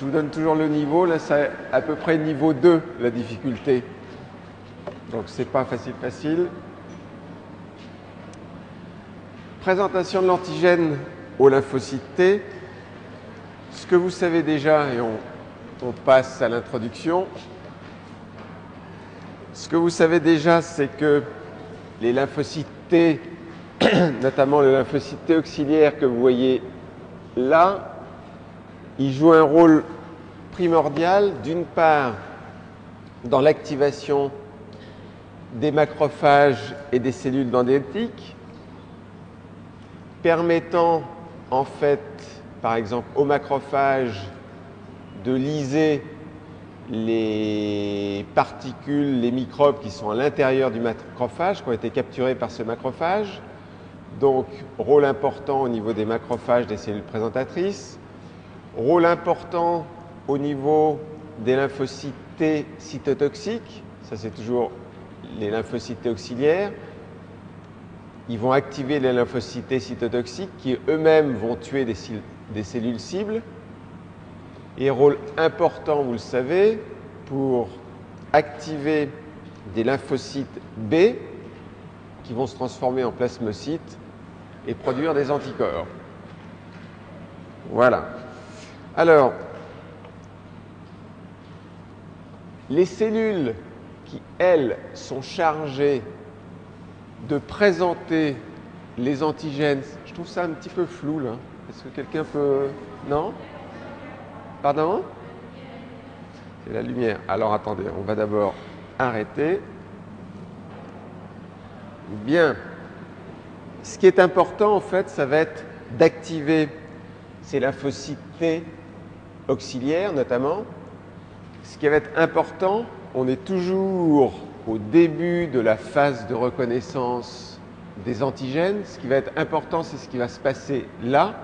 Je vous donne toujours le niveau. Là, c'est à peu près niveau 2, la difficulté. Donc, c'est pas facile. Présentation de l'antigène aux lymphocytes T. Ce que vous savez déjà, et on passe à l'introduction. Ce que vous savez déjà, c'est que les lymphocytes T, notamment le lymphocyte T auxiliaire que vous voyez là, il joue un rôle primordial, d'une part, dans l'activation des macrophages et des cellules dendritiques, permettant en fait, par exemple, aux macrophages de lyser les particules, les microbes qui sont à l'intérieur du macrophage, qui ont été capturés par ce macrophage. Donc, rôle important au niveau des macrophages, des cellules présentatrices. Rôle important au niveau des lymphocytes T cytotoxiques. Ça, c'est toujours les lymphocytes T auxiliaires. Ils vont activer les lymphocytes T cytotoxiques qui eux-mêmes vont tuer des cellules cibles. Et rôle important, vous le savez, pour activer des lymphocytes B qui vont se transformer en plasmocytes et produire des anticorps. Voilà. Alors, les cellules qui, elles, sont chargées de présenter les antigènes, je trouve ça un petit peu flou là. Est-ce que quelqu'un peut... Non ? Pardon ? C'est la lumière. Alors attendez, on va d'abord arrêter. Bien. Ce qui est important en fait, ça va être d'activer ces lymphocytes T auxiliaires notamment. Ce qui va être important, on est toujours au début de la phase de reconnaissance des antigènes. Ce qui va être important, c'est ce qui va se passer là.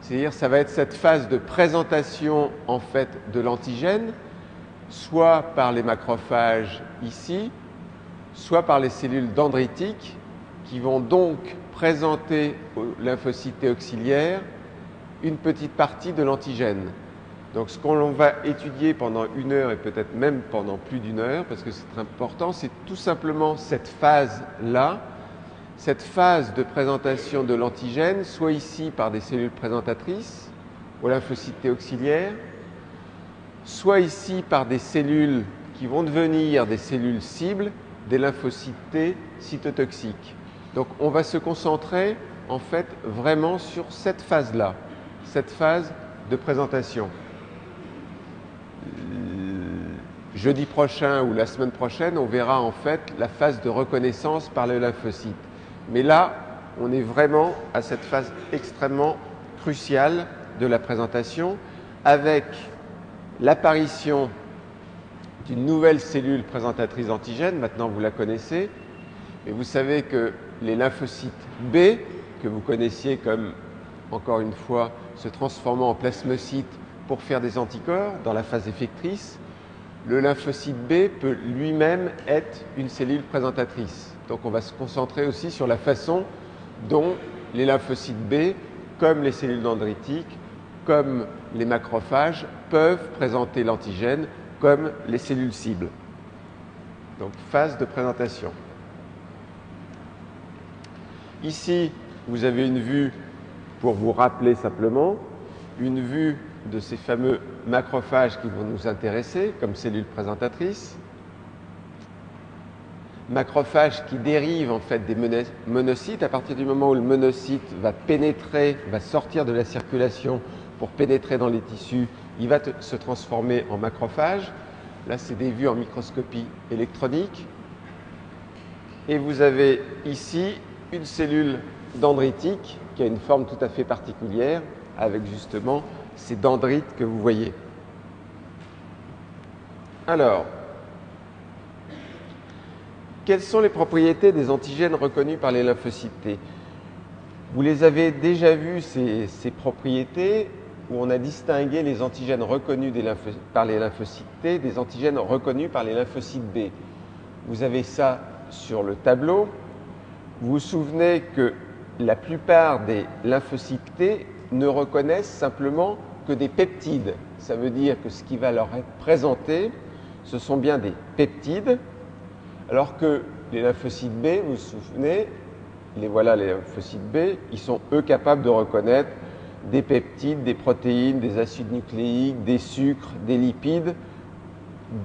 C'est-à-dire, ça va être cette phase de présentation en fait de l'antigène, soit par les macrophages ici, soit par les cellules dendritiques qui vont donc présenter aux lymphocytes T auxiliaires une petite partie de l'antigène. Donc, ce qu'on va étudier pendant 1 heure et peut-être même pendant plus d'1 heure, parce que c'est très important, c'est tout simplement cette phase-là. Cette phase de présentation de l'antigène, soit ici par des cellules présentatrices, aux lymphocytes T auxiliaires, soit ici par des cellules qui vont devenir des cellules cibles, des lymphocytes T cytotoxiques. Donc on va se concentrer en fait vraiment sur cette phase-là, cette phase de présentation. Jeudi prochain ou la semaine prochaine, on verra en fait la phase de reconnaissance par le lymphocyte. Mais là, on est vraiment à cette phase extrêmement cruciale de la présentation avec l'apparition d'une nouvelle cellule présentatrice d'antigènes. Maintenant, vous la connaissez. Et vous savez que les lymphocytes B, que vous connaissiez comme, encore une fois, se transformant en plasmocytes pour faire des anticorps dans la phase effectrice, le lymphocyte B peut lui-même être une cellule présentatrice. Donc on va se concentrer aussi sur la façon dont les lymphocytes B, comme les cellules dendritiques, comme les macrophages, peuvent présenter l'antigène comme les cellules cibles. Donc phase de présentation. Ici, vous avez une vue, pour vous rappeler simplement, une vue de ces fameux macrophages qui vont nous intéresser comme cellules présentatrices. Macrophages qui dérivent en fait des monocytes. À partir du moment où le monocyte va pénétrer, va sortir de la circulation pour pénétrer dans les tissus, il va se transformer en macrophage. Là, c'est des vues en microscopie électronique. Et vous avez ici une cellule dendritique qui a une forme tout à fait particulière avec justement ces dendrites que vous voyez. Alors, quelles sont les propriétés des antigènes reconnus par les lymphocytes T? Vous les avez déjà vues, ces propriétés, où on a distingué les antigènes reconnus par les lymphocytes T des antigènes reconnus par les lymphocytes B. Vous avez ça sur le tableau. Vous vous souvenez que la plupart des lymphocytes T ne reconnaissent simplement que des peptides. Ça veut dire que ce qui va leur être présenté, ce sont bien des peptides, alors que les lymphocytes B, vous vous souvenez, les voilà les lymphocytes B, ils sont eux capables de reconnaître des peptides, des protéines, des acides nucléiques, des sucres, des lipides,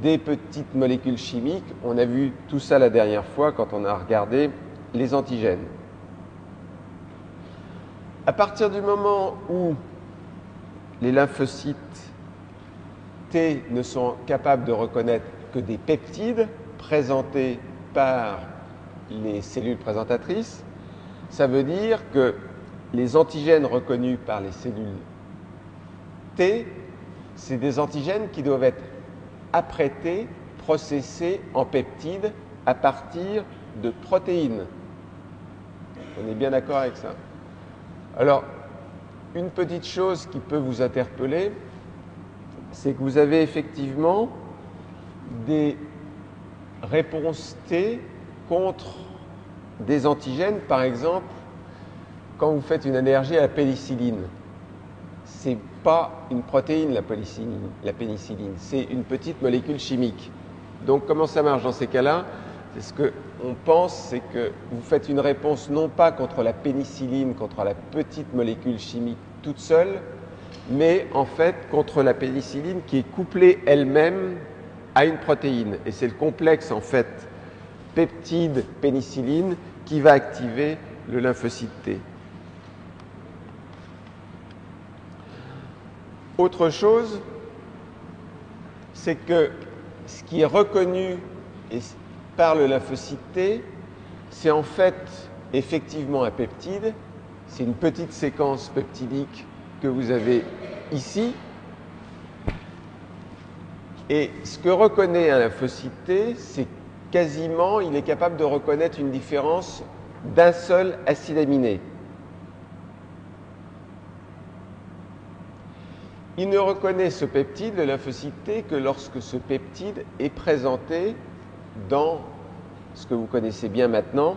des petites molécules chimiques. On a vu tout ça la dernière fois quand on a regardé les antigènes. À partir du moment où les lymphocytes T ne sont capables de reconnaître que des peptides présentés par les cellules présentatrices, ça veut dire que les antigènes reconnus par les cellules T, c'est des antigènes qui doivent être apprêtés, processés en peptides à partir de protéines. On est bien d'accord avec ça? Alors, une petite chose qui peut vous interpeller, c'est que vous avez effectivement des réponses T contre des antigènes, par exemple, quand vous faites une allergie à la pénicilline. Ce n'est pas une protéine, la pénicilline, c'est une petite molécule chimique. Donc, comment ça marche dans ces cas-là? C'est ce qu'on pense, c'est que vous faites une réponse non pas contre la pénicilline, contre la petite molécule chimique toute seule, mais en fait contre la pénicilline qui est couplée elle-même à une protéine. Et c'est le complexe en fait peptide-pénicilline qui va activer le lymphocyte T. Autre chose, c'est que ce qui est reconnu par le lymphocyte T, c'est en fait effectivement un peptide. C'est une petite séquence peptidique que vous avez ici. Et ce que reconnaît un lymphocyte T, c'est quasiment, il est capable de reconnaître une différence d'un seul acide aminé. Il ne reconnaît ce peptide, le lymphocyte T, que lorsque ce peptide est présenté dans ce que vous connaissez bien maintenant,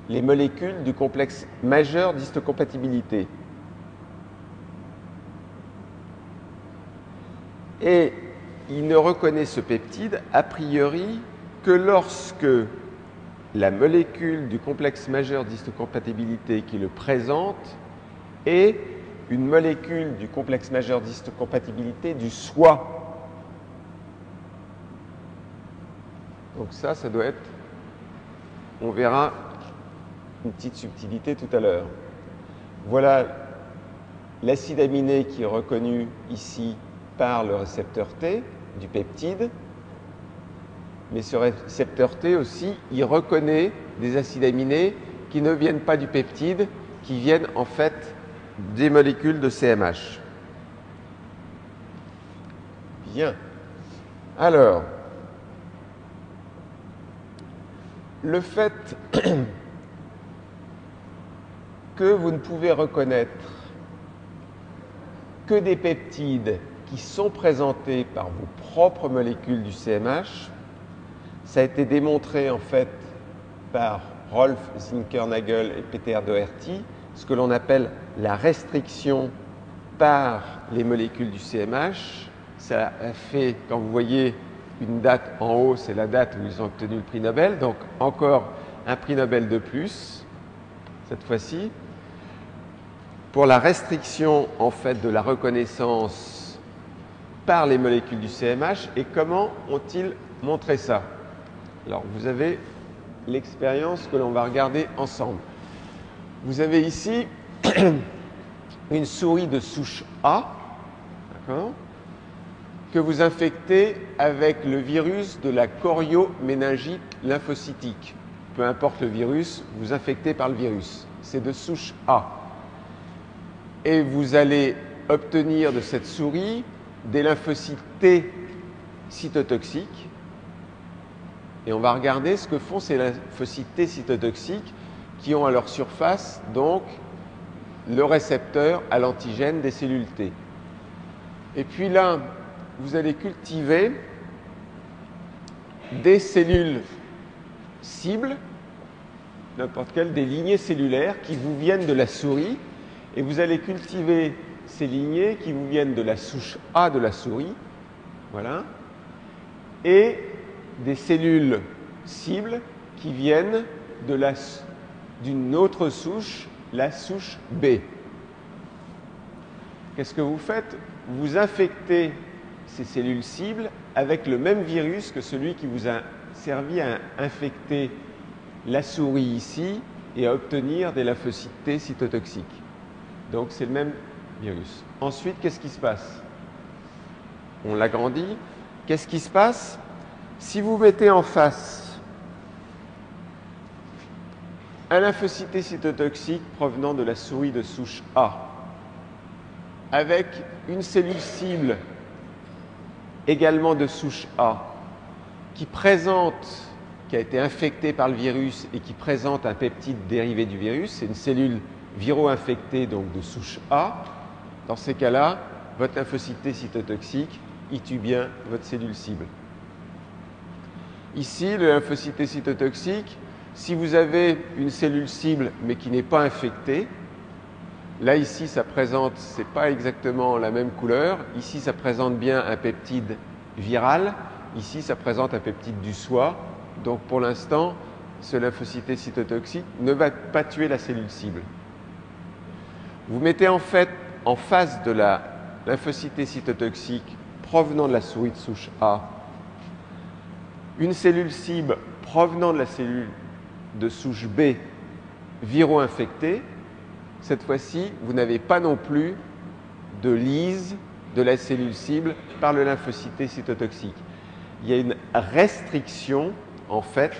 les molécules du complexe majeur d'histocompatibilité. Et il ne reconnaît ce peptide a priori que lorsque la molécule du complexe majeur d'histocompatibilité qui le présente est une molécule du complexe majeur d'histocompatibilité du soi. Donc ça doit être, on verra une petite subtilité tout à l'heure. Voilà l'acide aminé qui est reconnu ici par le récepteur T du peptide, mais ce récepteur T aussi, il reconnaît des acides aminés qui ne viennent pas du peptide, qui viennent en fait des molécules de CMH. Bien. Alors, le fait que vous ne pouvez reconnaître que des peptides qui sont présentés par vos propres molécules du CMH, ça a été démontré en fait par Rolf Zinkernagel et Peter Doherty, ce que l'on appelle la restriction par les molécules du CMH. Ça a fait, quand vous voyez une date en haut, c'est la date où ils ont obtenu le prix Nobel, donc encore un prix Nobel de plus, cette fois-ci, pour la restriction en fait de la reconnaissance par les molécules du CMH. Et comment ont-ils montré ça? Alors, vous avez l'expérience que l'on va regarder ensemble. Vous avez ici une souris de souche A, d'accord, que vous infectez avec le virus de la chorioméningite lymphocytique. Peu importe le virus, vous infectez par le virus. C'est de souche A. Et vous allez obtenir de cette souris des lymphocytes T cytotoxiques. Et on va regarder ce que font ces lymphocytes T cytotoxiques qui ont à leur surface donc le récepteur à l'antigène des cellules T. Et puis là, vous allez cultiver des cellules cibles, n'importe quelle, des lignées cellulaires qui vous viennent de la souris, et vous allez cultiver ces lignées qui vous viennent de la souche A de la souris, voilà, et des cellules cibles qui viennent d'une autre souche, la souche B. Qu'est-ce que vous faites? Vous infectez ces cellules cibles avec le même virus que celui qui vous a servi à infecter la souris ici et à obtenir des lymphocytes T cytotoxiques. Donc c'est le même virus. Ensuite, qu'est-ce qui se passe? On l'agrandit. Qu'est-ce qui se passe? Si vous mettez en face un lymphocyte T cytotoxique provenant de la souris de souche A avec une cellule cible également de souche A qui a été infectée par le virus et qui présente un peptide dérivé du virus, c'est une cellule viro-infectée donc de souche A, dans ces cas-là, votre lymphocyte T cytotoxique, il tue bien votre cellule cible. Ici, le lymphocyte T cytotoxique, si vous avez une cellule cible mais qui n'est pas infectée, là, ici, ça présente, ce n'est pas exactement la même couleur. Ici, ça présente bien un peptide viral. Ici, ça présente un peptide du soi. Donc, pour l'instant, ce lymphocyte T cytotoxique ne va pas tuer la cellule cible. Vous mettez en fait en face de la lymphocyte T cytotoxique provenant de la souris de souche A une cellule cible provenant de la cellule de souche B viro-infectée. Cette fois-ci, vous n'avez pas non plus de lyse de la cellule cible par le lymphocyte T cytotoxique. Il y a une restriction, en fait,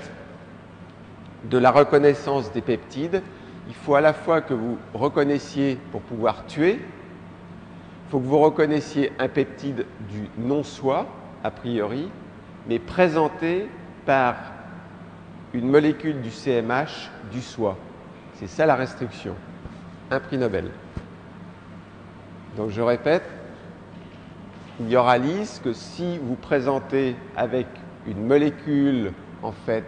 de la reconnaissance des peptides. Il faut à la fois que vous reconnaissiez pour pouvoir tuer, il faut que vous reconnaissiez un peptide du non-soi, a priori, mais présenté par une molécule du CMH du soi. C'est ça la restriction. Un prix Nobel. Donc je répète, il n'y aura lyse que si vous présentez avec une molécule en fait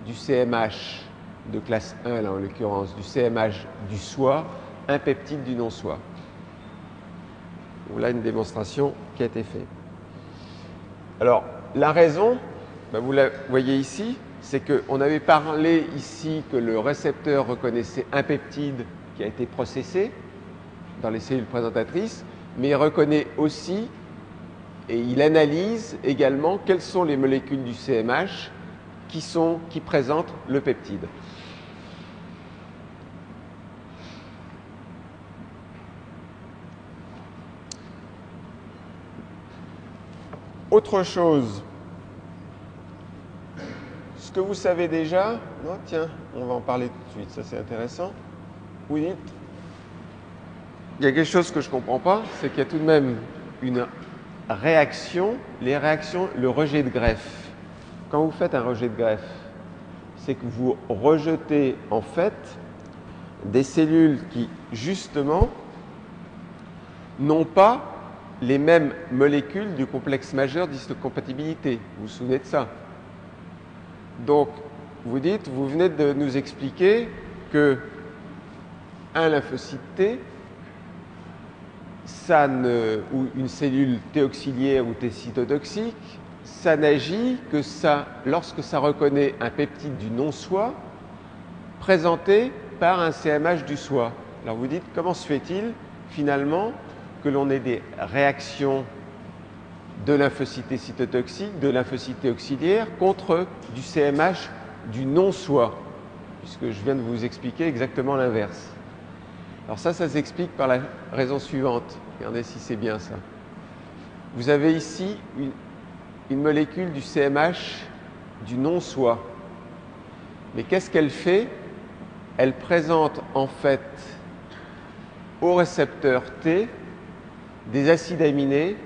du CMH de classe 1, là en l'occurrence du CMH du soi, un peptide du non-soi. Voilà une démonstration qui a été faite. Alors la raison, vous la voyez ici, c'est qu'on avait parlé ici que le récepteur reconnaissait un peptide qui a été processé dans les cellules présentatrices, mais il reconnaît aussi et il analyse également quelles sont les molécules du CMH qui présentent le peptide. Autre chose, ce que vous savez déjà, non, tiens, on va en parler tout de suite, ça c'est intéressant. Vous dites, il y a quelque chose que je ne comprends pas, c'est qu'il y a tout de même une réaction, le rejet de greffe. Quand vous faites un rejet de greffe, c'est que vous rejetez en fait des cellules qui, justement, n'ont pas les mêmes molécules du complexe majeur d'histocompatibilité. Vous vous souvenez de ça? Donc, vous venez de nous expliquer que un lymphocyte T, ou une cellule T auxiliaire ou T cytotoxique, ça n'agit que lorsque ça reconnaît un peptide du non-soi présenté par un CMH du soi. Alors vous dites, comment se fait-il finalement que l'on ait des réactions de lymphocytes T cytotoxiques, de lymphocytes T auxiliaires contre du CMH du non-soi, puisque je viens de vous expliquer exactement l'inverse. Alors ça s'explique par la raison suivante. Regardez si c'est bien ça. Vous avez ici une molécule du CMH du non-soi. Mais qu'est-ce qu'elle fait? Elle présente en fait au récepteur T des acides aminés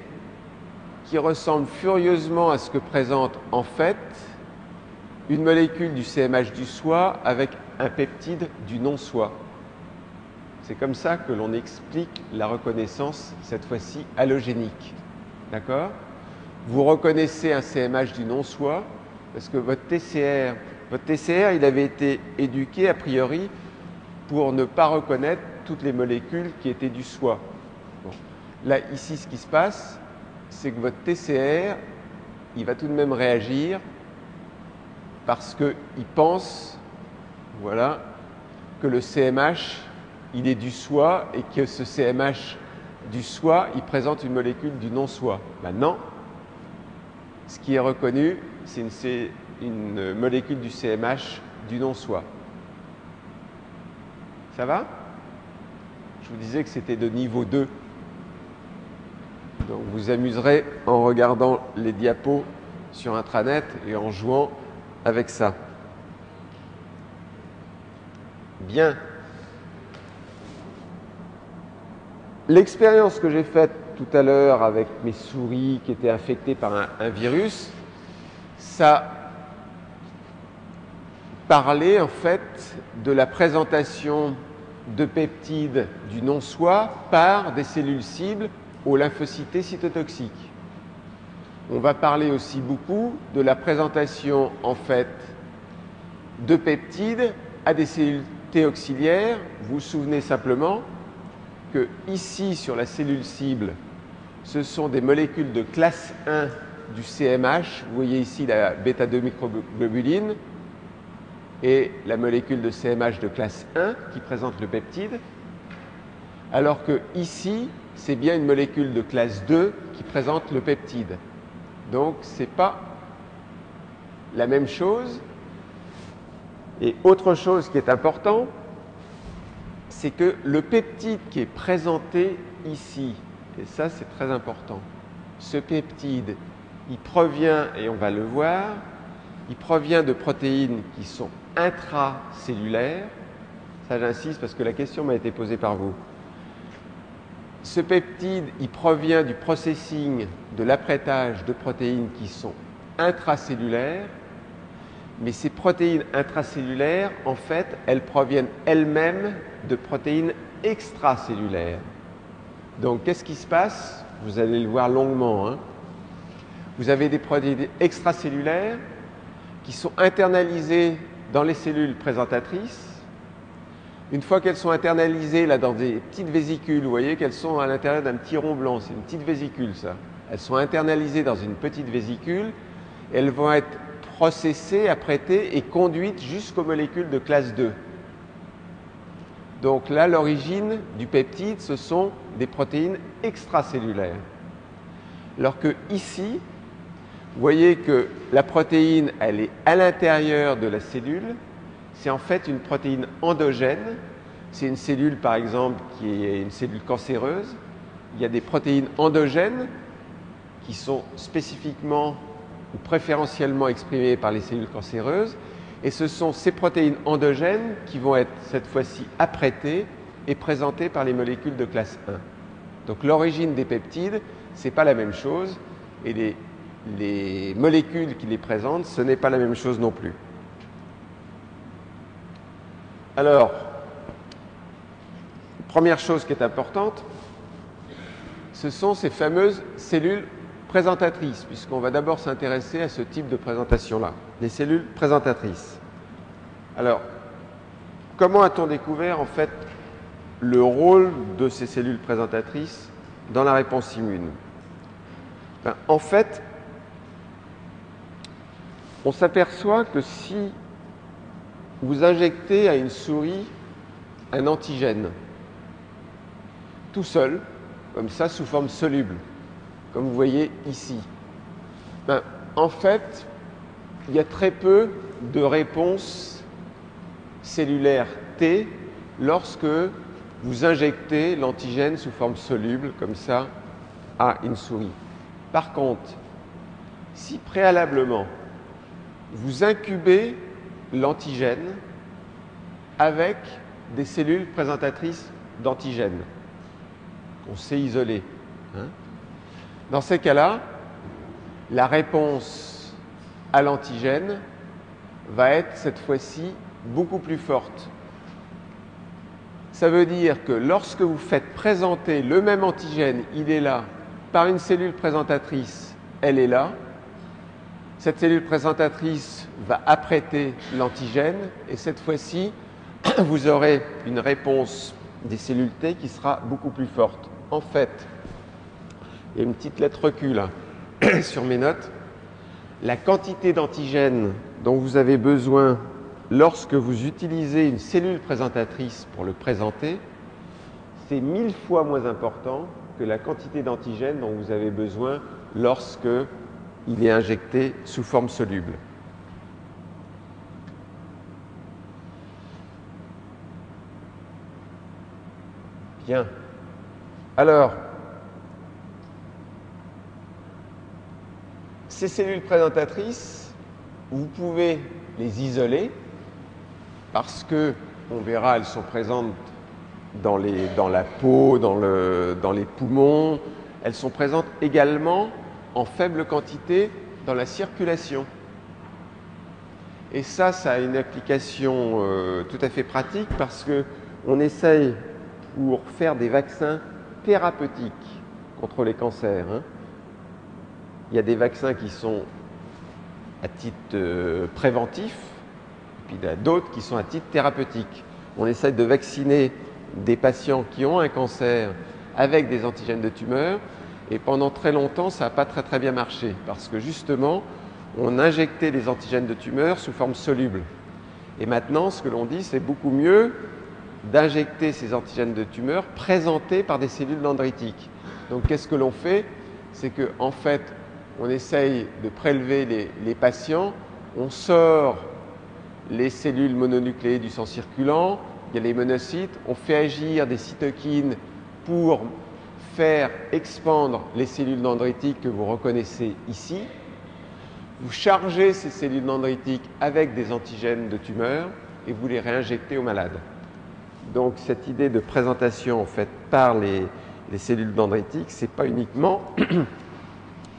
qui ressemblent furieusement à ce que présente en fait une molécule du CMH du soi avec un peptide du non-soi. C'est comme ça que l'on explique la reconnaissance, cette fois-ci allogénique. D'accord? Vous reconnaissez un CMH du non-soi parce que votre TCR, il avait été éduqué a priori pour ne pas reconnaître toutes les molécules qui étaient du soi. Bon. Là, ici, ce qui se passe, c'est que votre TCR, il va tout de même réagir parce qu'il pense, voilà, que le CMH, il est du soi et que ce CMH du soi, il présente une molécule du non-soi. Maintenant, ce qui est reconnu, c'est une molécule du CMH du non-soi. Ça va? Je vous disais que c'était de niveau 2. Donc vous amuserez en regardant les diapos sur intranet et en jouant avec ça. Bien. L'expérience que j'ai faite tout à l'heure avec mes souris qui étaient infectées par un virus, ça parlait en fait de la présentation de peptides du non-soi par des cellules cibles aux lymphocytes cytotoxiques. On va parler aussi beaucoup de la présentation en fait de peptides à des cellules T auxiliaires. Vous vous souvenez simplement que ici sur la cellule cible, ce sont des molécules de classe 1 du CMH. Vous voyez ici la bêta-2 microglobuline et la molécule de CMH de classe 1 qui présente le peptide, alors que ici, c'est bien une molécule de classe 2 qui présente le peptide. Donc, ce n'est pas la même chose. Et autre chose qui est important, c'est que le peptide qui est présenté ici, et ça c'est très important, ce peptide, il provient, et on va le voir, il provient de protéines qui sont intracellulaires. Ça j'insiste parce que la question m'a été posée par vous. Ce peptide, il provient du processing de l'apprêtage de protéines qui sont intracellulaires, mais ces protéines intracellulaires, en fait, elles proviennent elles-mêmes de protéines extracellulaires. Donc, qu'est-ce qui se passe? Vous allez le voir longuement, hein. Vous avez des protéines extracellulaires qui sont internalisées dans les cellules présentatrices. Une fois qu'elles sont internalisées là, dans des petites vésicules, vous voyez qu'elles sont à l'intérieur d'un petit rond blanc, c'est une petite vésicule ça. Elles sont internalisées dans une petite vésicule et elles vont être processées, apprêtées et conduites jusqu'aux molécules de classe 2. Donc là, l'origine du peptide, ce sont des protéines extracellulaires. Alors que ici, vous voyez que la protéine, elle est à l'intérieur de la cellule. C'est en fait une protéine endogène. C'est une cellule, par exemple, qui est une cellule cancéreuse. Il y a des protéines endogènes qui sont spécifiquement ou préférentiellement exprimées par les cellules cancéreuses. Et ce sont ces protéines endogènes qui vont être cette fois-ci apprêtées et présentées par les molécules de classe 1. Donc l'origine des peptides, ce n'est pas la même chose. Et les molécules qui les présentent, ce n'est pas la même chose non plus. Alors, première chose qui est importante, ce sont ces fameuses cellules présentatrices, puisqu'on va d'abord s'intéresser à ce type de présentation-là, les cellules présentatrices. Alors, comment a-t-on découvert en fait le rôle de ces cellules présentatrices dans la réponse immune? En fait, on s'aperçoit que si vous injectez à une souris un antigène, tout seul, comme ça, sous forme soluble, comme vous voyez ici, en fait, il y a très peu de réponses cellulaires T lorsque vous injectez l'antigène sous forme soluble, comme ça, à une souris. Par contre, si préalablement, vous incubez l'antigène avec des cellules présentatrices d'antigène qu'on sait isoler, dans ces cas-là, la réponse à l'antigène va être cette fois-ci beaucoup plus forte. Ça veut dire que lorsque vous faites présenter le même antigène, il est là, par une cellule présentatrice, elle est là, cette cellule présentatrice va apprêter l'antigène et cette fois-ci, vous aurez une réponse des cellules T qui sera beaucoup plus forte. En fait, Il y a une petite lettre recul là, sur mes notes. La quantité d'antigène dont vous avez besoin lorsque vous utilisez une cellule présentatrice pour le présenter, c'est 1000 fois moins important que la quantité d'antigène dont vous avez besoin lorsque il est injecté sous forme soluble. Bien. Alors, ces cellules présentatrices, vous pouvez les isoler parce que, on verra, elles sont présentes dans la peau, dans les poumons. Elles sont présentes également en faible quantité dans la circulation. Et ça a une application tout à fait pratique parce qu'on essaye pour faire des vaccins thérapeutiques contre les cancers. Il y a des vaccins qui sont à titre préventif, et puis il y a d'autres qui sont à titre thérapeutique. On essaye de vacciner des patients qui ont un cancer avec des antigènes de tumeur, et pendant très longtemps, ça n'a pas très bien marché, parce que justement, on injectait les antigènes de tumeur sous forme soluble. Et maintenant, ce que l'on dit, c'est beaucoup mieux d'injecter ces antigènes de tumeur présentés par des cellules dendritiques. Donc, qu'est-ce que l'on fait? C'est qu'en fait, on essaye de prélever les patients, on sort les cellules mononucléées du sang circulant, il y a les monocytes, on fait agir des cytokines pour faire expandre les cellules dendritiques que vous reconnaissez ici. Vous chargez ces cellules dendritiques avec des antigènes de tumeur et vous les réinjectez au malade. Donc cette idée de présentation en fait par les cellules dendritiques, ce n'est pas uniquement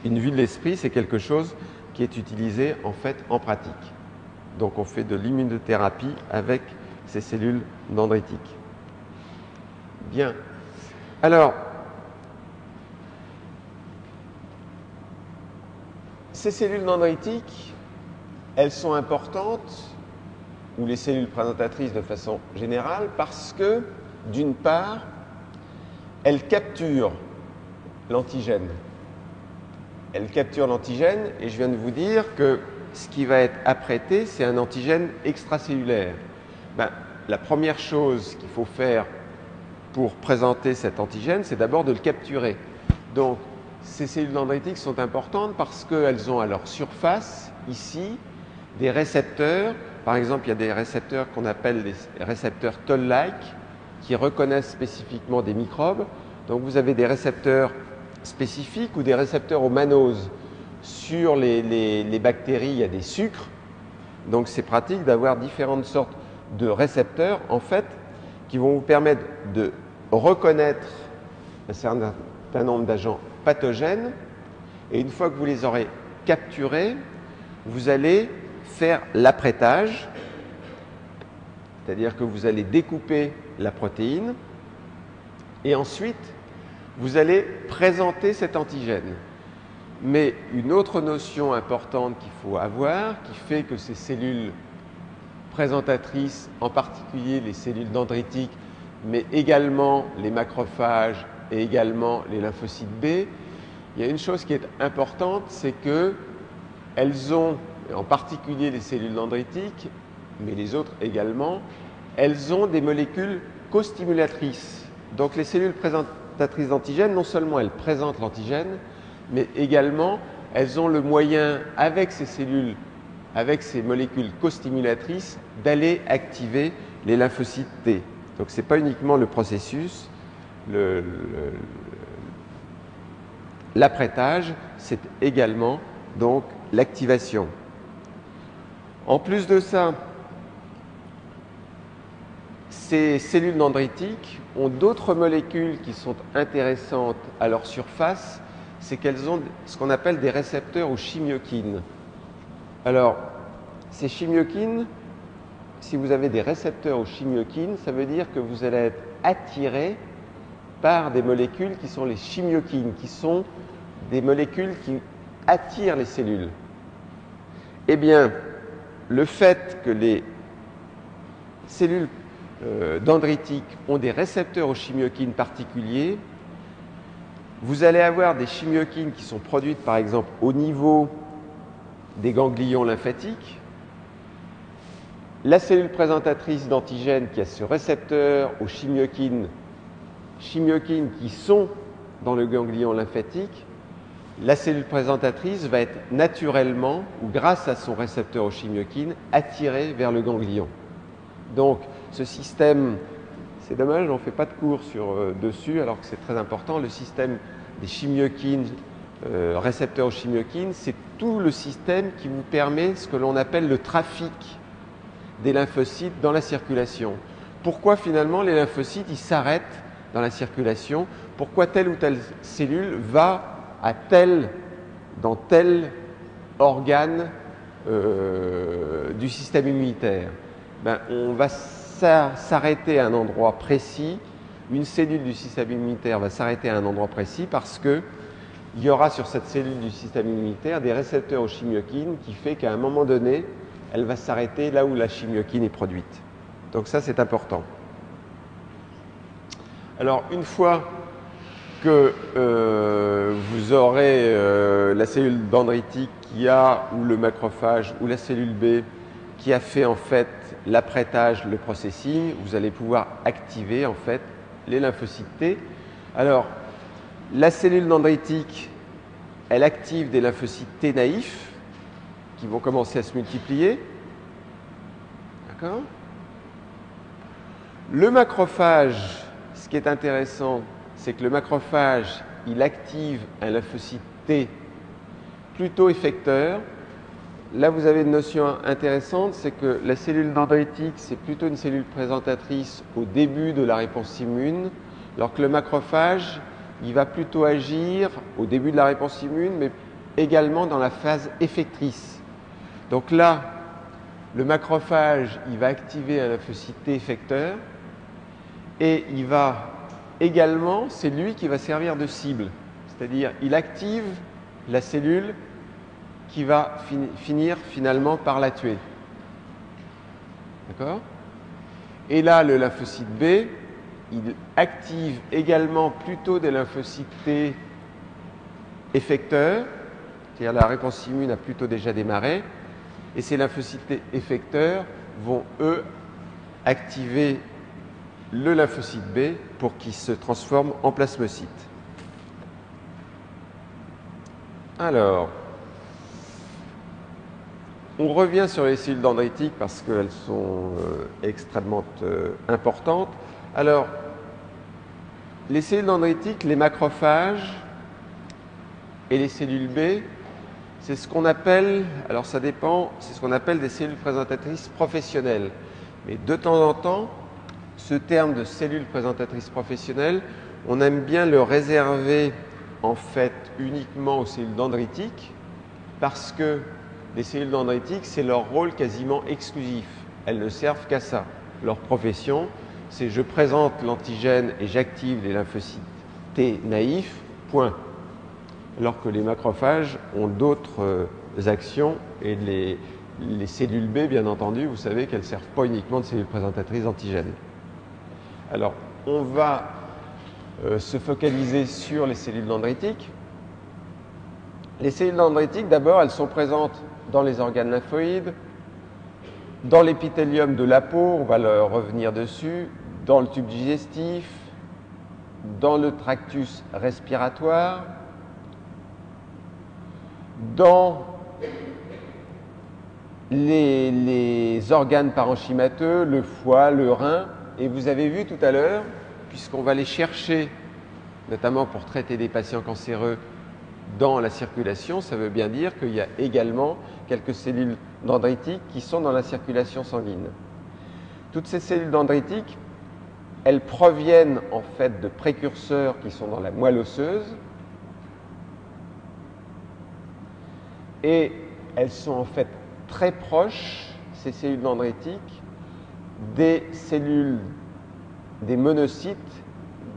une vue de l'esprit, c'est quelque chose qui est utilisé en fait en pratique. Donc on fait de l'immunothérapie avec ces cellules dendritiques. Bien. Alors, ces cellules dendritiques, elles sont importantes, ou les cellules présentatrices de façon générale, parce que, d'une part, elles capturent l'antigène. Elles capturent l'antigène, et je viens de vous dire que ce qui va être apprêté, c'est un antigène extracellulaire. La première chose qu'il faut faire pour présenter cet antigène, c'est d'abord de le capturer. Donc, ces cellules dendritiques sont importantes parce qu'elles ont à leur surface, ici, des récepteurs. Par exemple, il y a des récepteurs qu'on appelle les récepteurs Toll-like, qui reconnaissent spécifiquement des microbes. Donc, vous avez des récepteurs spécifiques ou des récepteurs aux mannoses. Sur les bactéries, il y a des sucres. Donc, c'est pratique d'avoir différentes sortes de récepteurs, en fait, qui vont vous permettre de reconnaître un certain nombre d'agents pathogènes. Et une fois que vous les aurez capturés, vous allez faire l'apprêtage, c'est-à-dire que vous allez découper la protéine et ensuite vous allez présenter cet antigène. Mais une autre notion importante qu'il faut avoir, qui fait que ces cellules présentatrices, en particulier les cellules dendritiques, mais également les macrophages et également les lymphocytes B, il y a une chose qui est importante, c'est qu'elles ont, en particulier les cellules dendritiques, mais les autres également, elles ont des molécules costimulatrices. Donc les cellules présentatrices d'antigènes, non seulement elles présentent l'antigène, mais également elles ont le moyen, avec ces cellules, avec ces molécules costimulatrices, d'aller activer les lymphocytes T. Donc ce n'est pas uniquement le processus, l'apprêtage, c'est également donc l'activation. En plus de ça, ces cellules dendritiques ont d'autres molécules qui sont intéressantes à leur surface, c'est qu'elles ont ce qu'on appelle des récepteurs aux chimiokines. Alors, ces chimiokines, si vous avez des récepteurs aux chimiokines, ça veut dire que vous allez être attiré par des molécules qui sont les chimiokines, qui sont des molécules qui attirent les cellules. Eh bien, le fait que les cellules dendritiques ont des récepteurs aux chimiokines particuliers Vous allez avoir des chimiokines qui sont produites par exemple au niveau des ganglions lymphatiques. La cellule présentatrice d'antigènes qui a ce récepteur aux chimiokines qui sont dans le ganglion lymphatique, la cellule présentatrice va être naturellement, ou grâce à son récepteur aux chimiokines, attirée vers le ganglion. Donc ce système, c'est dommage, on ne fait pas de cours dessus alors que c'est très important, le système des chimiokines, récepteurs aux chimiokines, c'est tout le système qui vous permet ce que l'on appelle le trafic des lymphocytes dans la circulation. Pourquoi finalement les lymphocytes s'arrêtent dans la circulation? Pourquoi telle ou telle cellule va dans tel organe du système immunitaire? On va s'arrêter à un endroit précis. Une cellule du système immunitaire va s'arrêter à un endroit précis parce qu'il y aura sur cette cellule du système immunitaire des récepteurs aux chimiokines qui fait qu'à un moment donné, elle va s'arrêter là où la chimiokine est produite. Donc ça, c'est important. Alors, une fois que vous aurez la cellule dendritique ou le macrophage ou la cellule B qui a fait en fait l'apprêtage, le processing, vous allez pouvoir activer en fait les lymphocytes T. Alors, la cellule dendritique, elle active des lymphocytes T naïfs qui vont commencer à se multiplier. D'accord ? Le macrophage, ce qui est intéressant, c'est que le macrophage, il active un lymphocyte T plutôt effecteur. Là, vous avez une notion intéressante, c'est que la cellule dendritique, c'est plutôt une cellule présentatrice au début de la réponse immune, alors que le macrophage, il va plutôt agir au début de la réponse immune, mais également dans la phase effectrice. Donc là, le macrophage, il va activer un lymphocyte T effecteur et il va également, c'est lui qui va servir de cible. C'est-à-dire, il active la cellule qui va finir finalement par la tuer. D'accord ? Et là, le lymphocyte B, il active également plutôt des lymphocytes T effecteurs, c'est-à-dire la réponse immune a plutôt déjà démarré, et ces lymphocytes T effecteurs vont, eux, activer le lymphocyte B pour qu'il se transforme en plasmocyte. Alors, on revient sur les cellules dendritiques parce qu'elles sont extrêmement importantes. Alors, les cellules dendritiques, les macrophages et les cellules B, c'est ce qu'on appelle, alors ça dépend, c'est ce qu'on appelle des cellules présentatrices professionnelles. Mais de temps en temps, ce terme de cellules présentatrices professionnelles, on aime bien le réserver en fait uniquement aux cellules dendritiques parce que les cellules dendritiques, c'est leur rôle quasiment exclusif. Elles ne servent qu'à ça. Leur profession, c'est je présente l'antigène et j'active les lymphocytes T naïfs, point. Alors que les macrophages ont d'autres actions et les cellules B, bien entendu, vous savez qu'elles ne servent pas uniquement de cellules présentatrices d'antigènes. Alors, on va se focaliser sur les cellules dendritiques. Les cellules dendritiques, d'abord, elles sont présentes dans les organes lymphoïdes, dans l'épithélium de la peau, on va revenir dessus, dans le tube digestif, dans le tractus respiratoire, dans les organes parenchymateux, le foie, le rein. Et vous avez vu tout à l'heure, puisqu'on va les chercher, notamment pour traiter des patients cancéreux, dans la circulation, ça veut bien dire qu'il y a également quelques cellules dendritiques qui sont dans la circulation sanguine. Toutes ces cellules dendritiques, elles proviennent en fait de précurseurs qui sont dans la moelle osseuse et elles sont en fait très proches, ces cellules dendritiques, des cellules, des monocytes,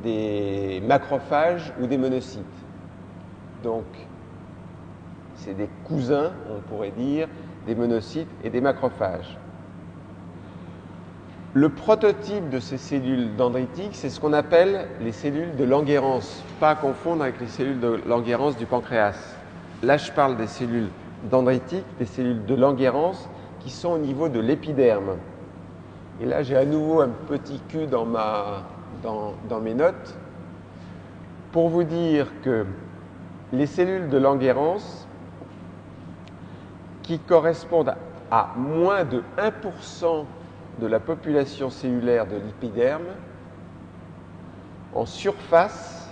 des macrophages ou des monocytes. Donc, c'est des cousins, on pourrait dire, des monocytes et des macrophages. Le prototype de ces cellules dendritiques, c'est ce qu'on appelle les cellules de Langerhans, pas à confondre avec les cellules de Langerhans du pancréas. Là, je parle des cellules dendritiques, des cellules de Langerhans qui sont au niveau de l'épiderme. Et là, j'ai à nouveau un petit Q dans mes notes pour vous dire que les cellules de Langerhans qui correspondent à moins de 1% de la population cellulaire de l'épiderme, en surface,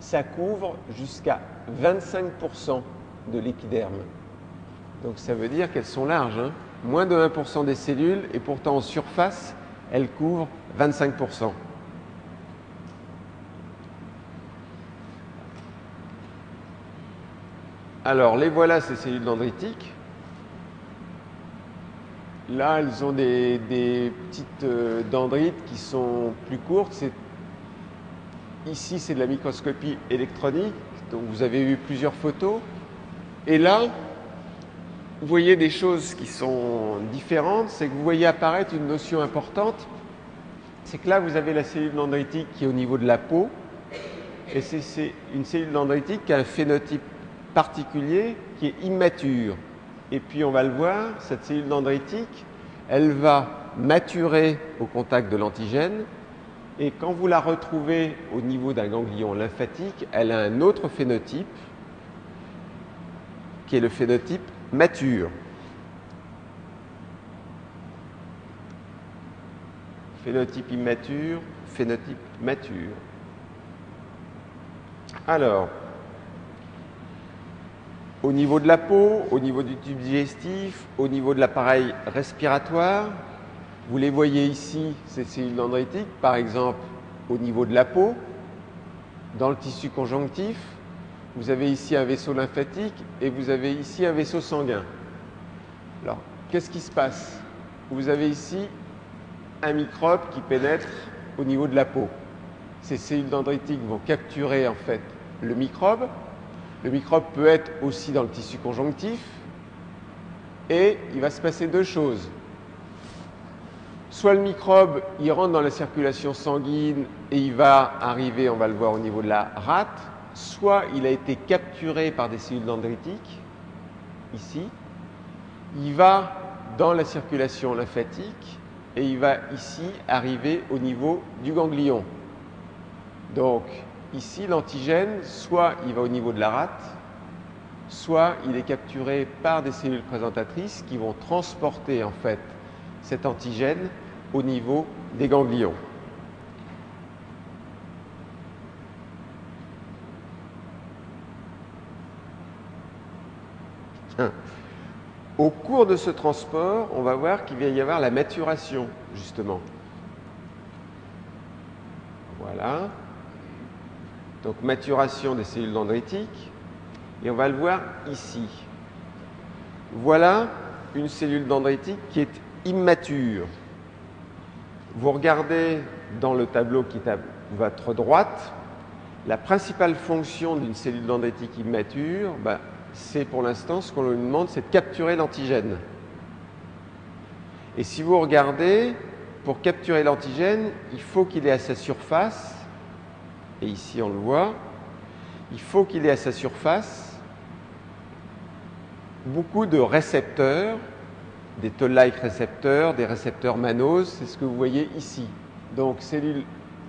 ça couvre jusqu'à 25% de l'épiderme. Donc ça veut dire qu'elles sont larges, hein. Moins de 1% des cellules, et pourtant en surface, elles couvrent 25%. Alors, les voilà, ces cellules dendritiques. Là, elles ont des petites dendrites qui sont plus courtes. Ici, c'est de la microscopie électronique, donc vous avez eu plusieurs photos. Et là, vous voyez des choses qui sont différentes, c'est que vous voyez apparaître une notion importante, c'est que là, vous avez la cellule dendritique qui est au niveau de la peau, et c'est une cellule dendritique qui a un phénotype particulier qui est immature. Et puis, on va le voir, cette cellule dendritique, elle va maturer au contact de l'antigène, et quand vous la retrouvez au niveau d'un ganglion lymphatique, elle a un autre phénotype, qui est le phénotype mature. Phénotype immature, phénotype mature. Alors, au niveau de la peau, au niveau du tube digestif, au niveau de l'appareil respiratoire, vous les voyez ici, ces cellules dendritiques, par exemple au niveau de la peau, dans le tissu conjonctif. Vous avez ici un vaisseau lymphatique et vous avez ici un vaisseau sanguin. Alors, qu'est-ce qui se passe? Vous avez ici un microbe qui pénètre au niveau de la peau. Ces cellules dendritiques vont capturer en fait le microbe. Le microbe peut être aussi dans le tissu conjonctif et il va se passer deux choses. Soit le microbe, il rentre dans la circulation sanguine et il va arriver, on va le voir au niveau de la rate, soit il a été capturé par des cellules dendritiques, ici, il va dans la circulation lymphatique et il va ici arriver au niveau du ganglion. Donc ici, l'antigène, soit il va au niveau de la rate, soit il est capturé par des cellules présentatrices qui vont transporter en fait cet antigène au niveau des ganglions. Au cours de ce transport, on va voir qu'il va y avoir la maturation, justement. Voilà. Donc, maturation des cellules dendritiques. Et on va le voir ici. Voilà une cellule dendritique qui est immature. Vous regardez dans le tableau qui est à votre droite, la principale fonction d'une cellule dendritique immature, c'est pour l'instant ce qu'on lui demande, c'est de capturer l'antigène. Et si vous regardez, pour capturer l'antigène, il faut qu'il ait à sa surface, et ici on le voit, il faut qu'il ait à sa surface beaucoup de récepteurs, des toll-like récepteurs, des récepteurs mannose, c'est ce que vous voyez ici. Donc, cellule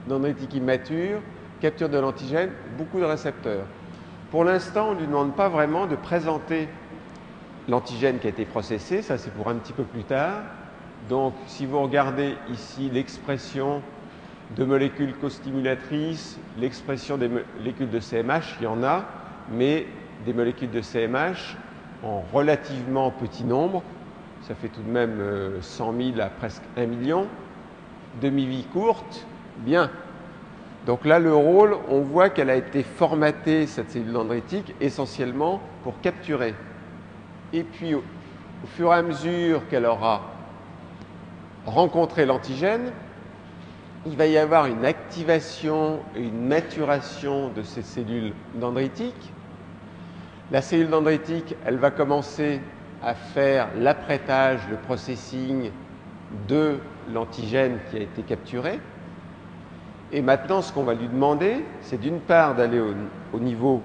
dendritique immature, capture de l'antigène, beaucoup de récepteurs. Pour l'instant, on ne lui demande pas vraiment de présenter l'antigène qui a été processé, ça c'est pour un petit peu plus tard. Donc, si vous regardez ici l'expression de molécules costimulatrices, l'expression des molécules de CMH, il y en a, mais des molécules de CMH en relativement petit nombre. Ça fait tout de même 100 000 à presque 1 million. Demi-vie courte, bien. Donc là, le rôle, on voit qu'elle a été formatée, cette cellule dendritique, essentiellement pour capturer. Et puis, au fur et à mesure qu'elle aura rencontré l'antigène, il va y avoir une activation et une maturation de ces cellules dendritiques. La cellule dendritique, elle va commencer à faire l'apprêtage, le processing de l'antigène qui a été capturé. Et maintenant, ce qu'on va lui demander, c'est d'une part d'aller au niveau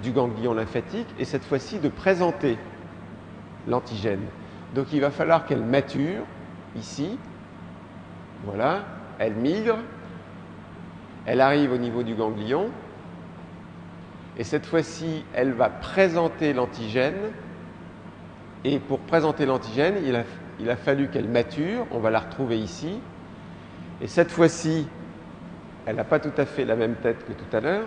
du ganglion lymphatique et cette fois-ci de présenter l'antigène. Donc il va falloir qu'elle mature ici. Voilà, elle migre, elle arrive au niveau du ganglion et cette fois-ci, elle va présenter l'antigène. Et pour présenter l'antigène, il a fallu qu'elle mature. On va la retrouver ici. Et cette fois-ci, elle n'a pas tout à fait la même tête que tout à l'heure.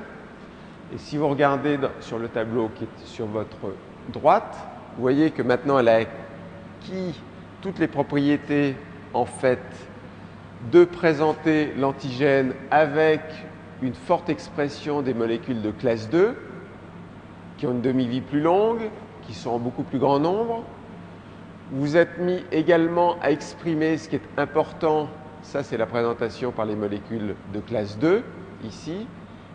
Et si vous regardez sur le tableau qui est sur votre droite, vous voyez que maintenant elle a acquis toutes les propriétés en fait de présenter l'antigène avec une forte expression des molécules de classe 2 qui ont une demi-vie plus longue, qui sont en beaucoup plus grand nombre. Vous êtes mis également à exprimer ce qui est important, ça c'est la présentation par les molécules de classe 2, ici,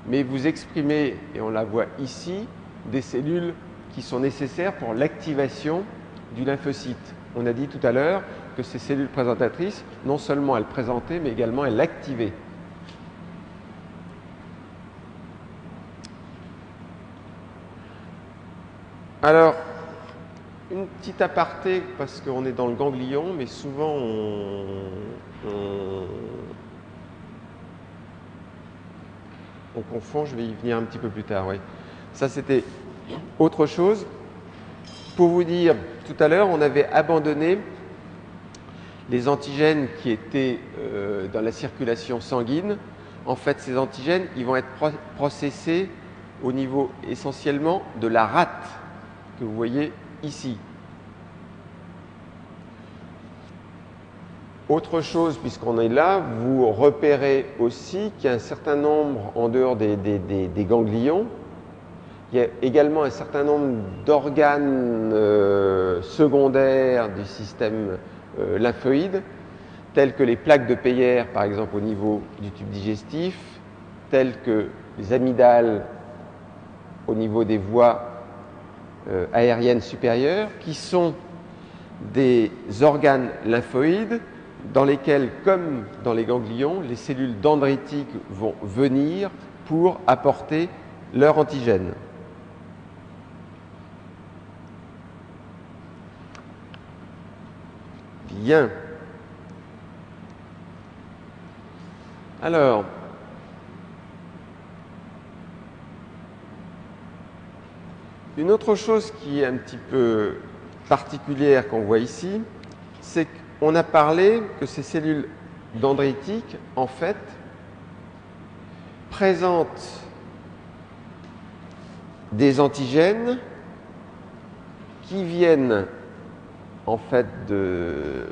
mais vous exprimez, et on la voit ici, des cellules qui sont nécessaires pour l'activation du lymphocyte. On a dit tout à l'heure que ces cellules présentatrices, non seulement elles présentaient, mais également elles activaient. Alors, une petite aparté, parce qu'on est dans le ganglion, mais souvent on confond, je vais y venir un petit peu plus tard. Oui. Ça, c'était autre chose. Pour vous dire, tout à l'heure, on avait abandonné les antigènes qui étaient dans la circulation sanguine. En fait, ces antigènes, ils vont être processés au niveau essentiellement de la rate que vous voyez ici. Autre chose, puisqu'on est là, vous repérez aussi qu'il y a un certain nombre, en dehors des ganglions, il y a également un certain nombre d'organes secondaires du système lymphoïde, tels que les plaques de Peyer, par exemple au niveau du tube digestif, tels que les amygdales au niveau des voies aériennes supérieures, qui sont des organes lymphoïdes dans lesquels, comme dans les ganglions, les cellules dendritiques vont venir pour apporter leur antigène. Bien. Alors, une autre chose qui est un petit peu particulière qu'on voit ici, c'est qu'on a parlé que ces cellules dendritiques, en fait, présentent des antigènes qui viennent en fait de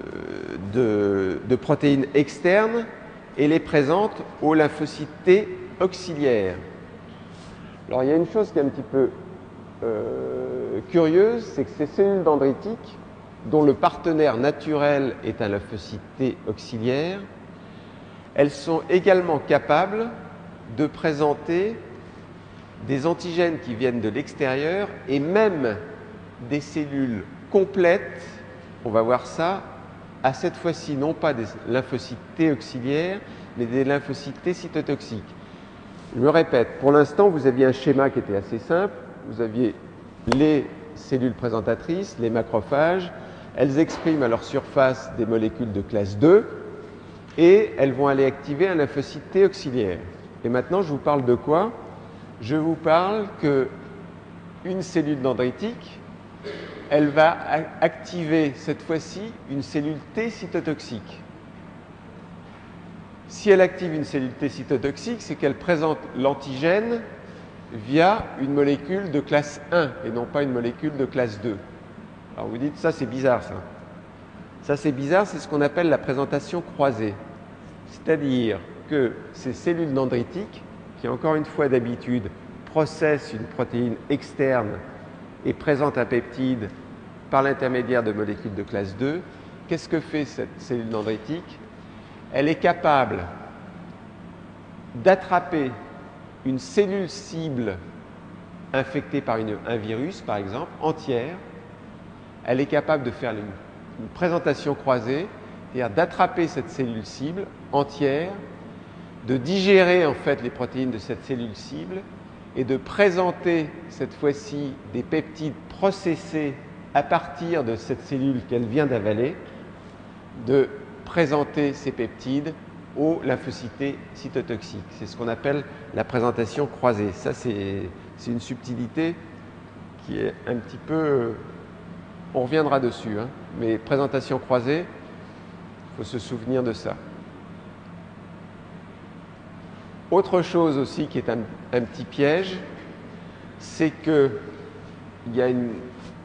protéines externes et les présentent aux lymphocytes T auxiliaires. Alors il y a une chose qui est un petit peu curieuse, c'est que ces cellules dendritiques, dont le partenaire naturel est un lymphocyte T auxiliaire, elles sont également capables de présenter des antigènes qui viennent de l'extérieur et même des cellules complètes, on va voir ça, à cette fois-ci non pas des lymphocytes T auxiliaires, mais des lymphocytes T cytotoxiques. Je me répète, pour l'instant, vous aviez un schéma qui était assez simple. Vous aviez les cellules présentatrices, les macrophages. Elles expriment à leur surface des molécules de classe 2 et elles vont aller activer un lymphocyte T auxiliaire. Et maintenant, je vous parle de quoi? Je vous parle qu'une cellule dendritique, elle va activer cette fois-ci une cellule T cytotoxique. Si elle active une cellule T cytotoxique, c'est qu'elle présente l'antigène via une molécule de classe 1 et non pas une molécule de classe 2. Alors vous dites, ça c'est bizarre ça. Ça c'est bizarre, c'est ce qu'on appelle la présentation croisée. C'est-à-dire que ces cellules dendritiques, qui encore une fois d'habitude processent une protéine externe et présentent un peptide par l'intermédiaire de molécules de classe 2, qu'est-ce que fait cette cellule dendritique? Elle est capable d'attraper une cellule cible infectée par un virus, par exemple, entière. Elle est capable de faire une présentation croisée c'est-à-dire d'attraper cette cellule cible entière, de digérer en fait les protéines de cette cellule cible et de présenter cette fois-ci des peptides processés à partir de cette cellule qu'elle vient d'avaler, de présenter ces peptides aux lymphocytes cytotoxiques. C'est ce qu'on appelle la présentation croisée. Ça, c'est une subtilité qui est un petit peu... On reviendra dessus, hein, mais présentation croisée, il faut se souvenir de ça. Autre chose aussi qui est un petit piège, c'est qu'il y a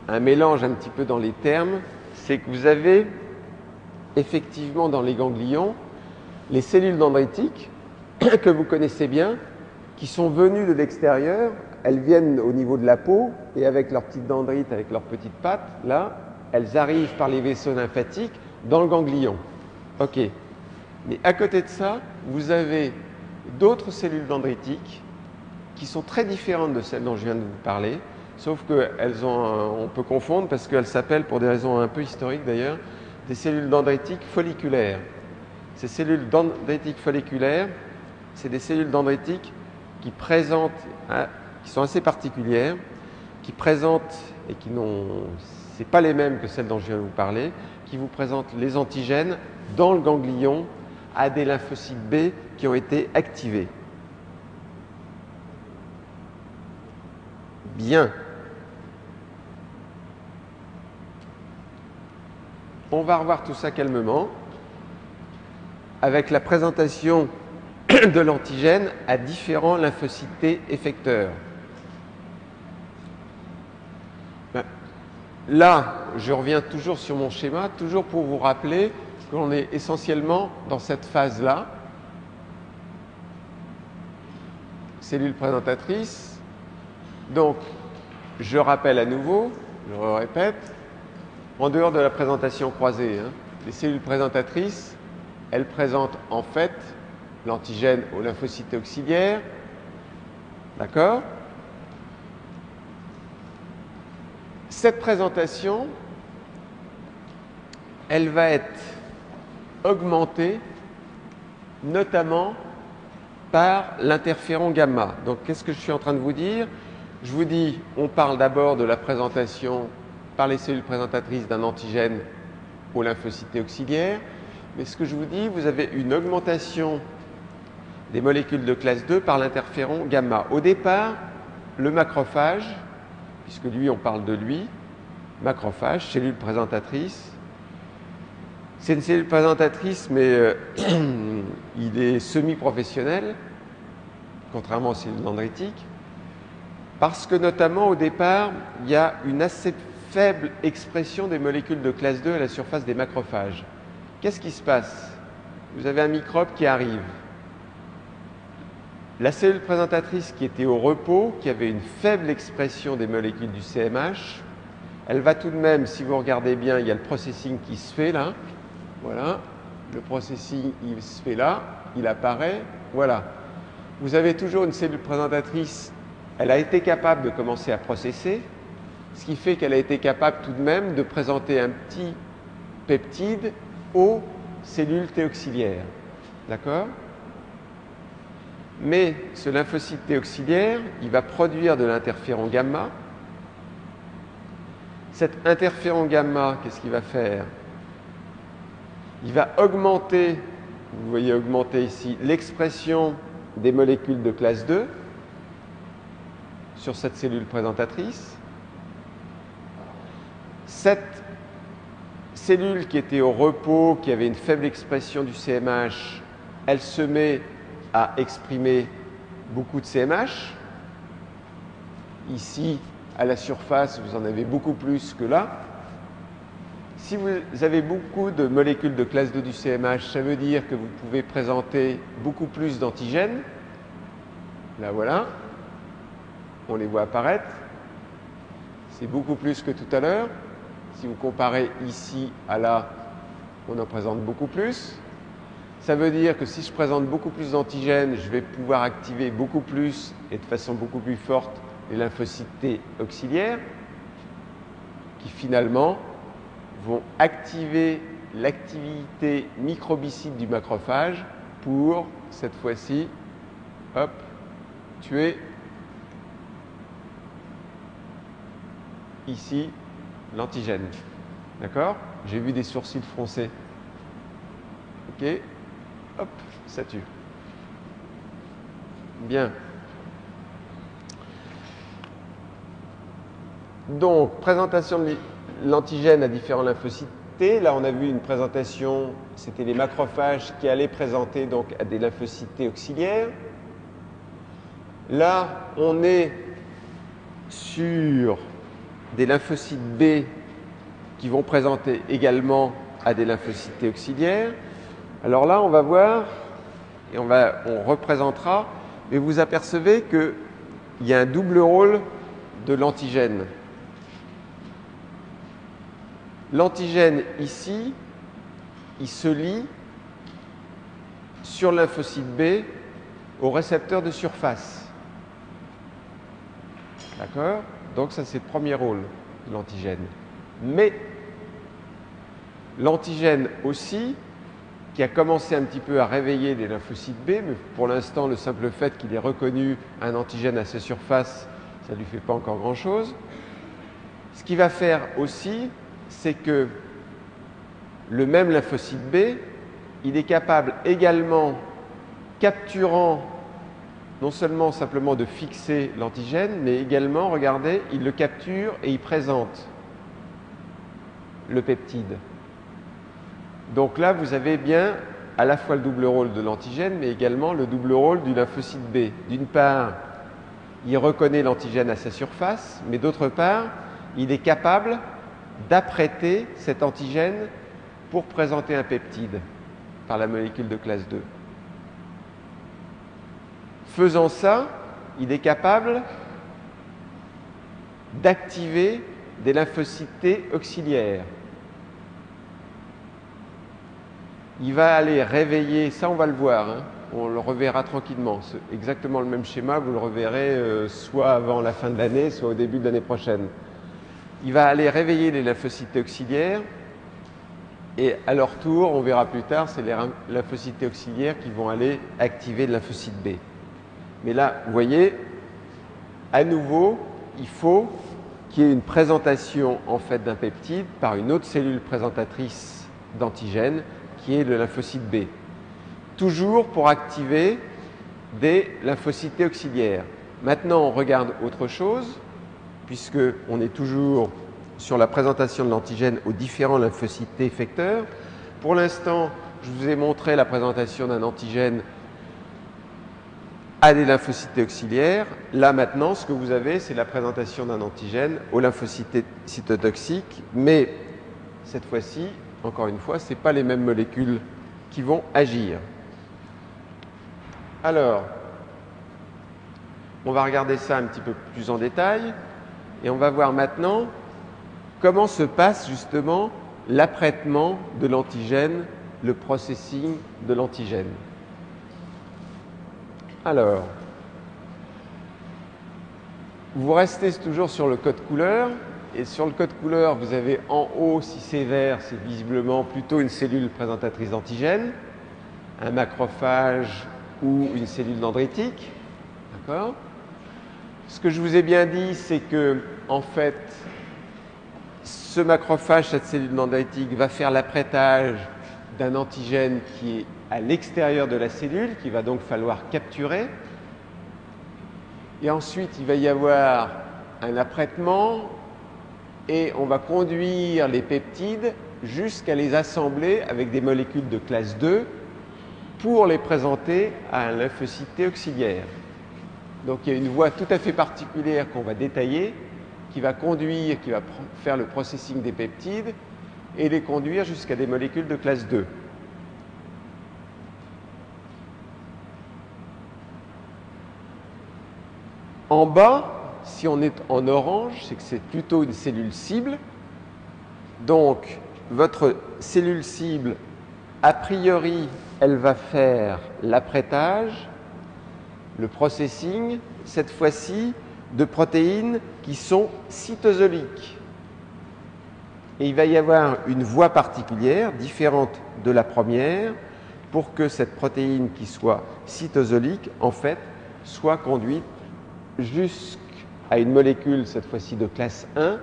un mélange un petit peu dans les termes, c'est que vous avez effectivement dans les ganglions les cellules dendritiques que vous connaissez bien, qui sont venues de l'extérieur, elles viennent au niveau de la peau et avec leurs petites dendrites, avec leurs petites pattes, là, elles arrivent par les vaisseaux lymphatiques dans le ganglion. Ok. Mais à côté de ça, vous avez d'autres cellules dendritiques qui sont très différentes de celles dont je viens de vous parler, sauf on peut confondre parce qu'elles s'appellent, pour des raisons un peu historiques d'ailleurs, des cellules dendritiques folliculaires. Ces cellules dendritiques folliculaires, c'est des cellules dendritiques qui sont assez particulières, qui présentent, et qui c'est pas les mêmes que celles dont je viens de vous parler, qui vous présentent les antigènes dans le ganglion à des lymphocytes B qui ont été activés. Bien. On va revoir tout ça calmement avec la présentation de l'antigène à différents lymphocytes T effecteurs. Là, je reviens toujours sur mon schéma, toujours pour vous rappeler qu'on est essentiellement dans cette phase-là. Cellule présentatrice. Donc, je rappelle à nouveau, je le répète, en dehors de la présentation croisée, hein, les cellules présentatrices, elles présentent en fait l'antigène aux lymphocytes auxiliaires. D'accord ? Cette présentation, elle va être augmentée notamment par l'interféron gamma. Donc, qu'est-ce que je suis en train de vous dire? Je vous dis, on parle d'abord de la présentation par les cellules présentatrices d'un antigène aux lymphocytes auxiliaires. Mais ce que je vous dis, vous avez une augmentation des molécules de classe 2 par l'interféron gamma. Au départ, le macrophage, puisque lui, on parle de lui, macrophage, cellule présentatrice. C'est une cellule présentatrice, mais il est semi-professionnel, contrairement aux cellules dendritiques, parce que notamment au départ, il y a une assez faible expression des molécules de classe 2 à la surface des macrophages. Qu'est-ce qui se passe? Vous avez un microbe qui arrive. La cellule présentatrice qui était au repos, qui avait une faible expression des molécules du CMH, elle va tout de même, si vous regardez bien, il y a le processing qui se fait là. Voilà, le processing il se fait là, il apparaît, voilà. Vous avez toujours une cellule présentatrice, elle a été capable de commencer à processer, ce qui fait qu'elle a été capable tout de même de présenter un petit peptide aux cellules T auxiliaires. D'accord? Mais ce lymphocyte T auxiliaire, il va produire de l'interféron gamma. Cet interféron gamma, qu'est-ce qu'il va faire? Il va augmenter, vous voyez augmenter ici, l'expression des molécules de classe 2 sur cette cellule présentatrice. Cette cellule qui était au repos, qui avait une faible expression du CMH, elle se met à exprimer beaucoup de CMH. Ici, à la surface, vous en avez beaucoup plus que là. Si vous avez beaucoup de molécules de classe 2 du CMH, ça veut dire que vous pouvez présenter beaucoup plus d'antigènes. Là, voilà. On les voit apparaître. C'est beaucoup plus que tout à l'heure. Si vous comparez ici à là, on en présente beaucoup plus. Ça veut dire que si je présente beaucoup plus d'antigènes, je vais pouvoir activer beaucoup plus et de façon beaucoup plus forte les lymphocytes T auxiliaires qui finalement vont activer l'activité microbicide du macrophage pour, cette fois-ci, hop, tuer ici l'antigène. D'accord? J'ai vu des sourcils froncés. Ok, hop, ça tue. Bien. Donc, présentation de l'antigène à différents lymphocytes T. Là, on a vu une présentation, c'était les macrophages qui allaient présenter donc à des lymphocytes T auxiliaires. Là, on est sur des lymphocytes B qui vont présenter également à des lymphocytes T auxiliaires. Alors là, on va voir et on représentera, mais vous apercevez qu'il y a un double rôle de l'antigène. L'antigène ici, il se lie sur le lymphocyte B au récepteur de surface. D'accord? Donc ça, c'est le premier rôle de l'antigène. Mais l'antigène aussi, qui a commencé un petit peu à réveiller les lymphocytes B, mais pour l'instant, le simple fait qu'il ait reconnu un antigène à sa surface, ça ne lui fait pas encore grand-chose. Ce qu'il va faire aussi, c'est que le même lymphocyte B, il est capable également, capturant non seulement simplement de fixer l'antigène, mais également, regardez, il le capture et il présente le peptide. Donc là, vous avez bien à la fois le double rôle de l'antigène, mais également le double rôle du lymphocyte B. D'une part, il reconnaît l'antigène à sa surface, mais d'autre part, il est capable d'apprêter cet antigène pour présenter un peptide par la molécule de classe 2. Faisant ça, il est capable d'activer des lymphocytes T auxiliaires. Il va aller réveiller, ça on va le voir, hein, on le reverra tranquillement, c'est exactement le même schéma, vous le reverrez soit avant la fin de l'année, soit au début de l'année prochaine. Il va aller réveiller les lymphocytes T auxiliaires et à leur tour, on verra plus tard, c'est les lymphocytes T auxiliaires qui vont aller activer le lymphocyte B. Mais là, vous voyez, à nouveau, il faut qu'il y ait une présentation en fait d'un peptide par une autre cellule présentatrice d'antigène qui est le lymphocyte B. Toujours pour activer des lymphocytes T auxiliaires. Maintenant, on regarde autre chose, puisqu'on est toujours sur la présentation de l'antigène aux différents lymphocytes T effecteurs. Pour l'instant, je vous ai montré la présentation d'un antigène à des lymphocytes T auxiliaires. Là, maintenant, ce que vous avez, c'est la présentation d'un antigène aux lymphocytes T cytotoxiques, mais cette fois-ci, encore une fois, ce n'est pas les mêmes molécules qui vont agir. Alors, on va regarder ça un petit peu plus en détail et on va voir maintenant comment se passe justement l'apprêtement de l'antigène, le processing de l'antigène. Alors, vous restez toujours sur le code couleur. Et sur le code couleur, vous avez en haut, si c'est vert, c'est visiblement plutôt une cellule présentatrice d'antigène, un macrophage ou une cellule dendritique. D'accord ? Ce que je vous ai bien dit, c'est que, en fait, ce macrophage, cette cellule dendritique, va faire l'apprêtage d'un antigène qui est à l'extérieur de la cellule, qu'il va donc falloir capturer. Et ensuite, il va y avoir un apprêtement et on va conduire les peptides jusqu'à les assembler avec des molécules de classe 2 pour les présenter à un lymphocyte T auxiliaire. Donc il y a une voie tout à fait particulière qu'on va détailler, qui va conduire, qui va faire le processing des peptides et les conduire jusqu'à des molécules de classe 2. En bas, si on est en orange, c'est que c'est plutôt une cellule cible. Donc, votre cellule cible, a priori, elle va faire l'apprêtage, le processing, cette fois-ci, de protéines qui sont cytosoliques. Et il va y avoir une voie particulière, différente de la première, pour que cette protéine qui soit cytosolique, en fait, soit conduite jusqu'à une molécule, cette fois-ci de classe 1,